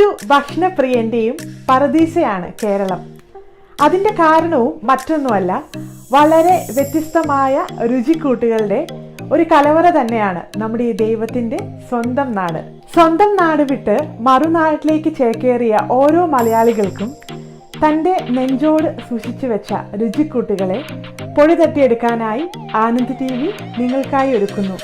ഏതൊരു ഭക്ഷണപ്രിയന്റെയും പറുദീസയാണ് കേരളം. അതിൻ്റെ കാരണവും മറ്റൊന്നുമല്ല, വളരെ വ്യത്യസ്തമായ രുചിക്കൂട്ടുകളുടെ ഒരു കലവറ തന്നെയാണ് നമ്മുടെ ഈ ദൈവത്തിൻ്റെ സ്വന്തം നാട്. സ്വന്തം നാട് വിട്ട് മറുനാട്ടിലേക്ക് ചേക്കേറിയ ഓരോ മലയാളികൾക്കും തൻ്റെ നെഞ്ചോട് സൂക്ഷിച്ചു വെച്ച രുചിക്കൂട്ടുകളെ പൊടി തട്ടിയെടുക്കാനായി ആനന്ദ് TV നിങ്ങൾക്കായി ഒരുക്കുന്നു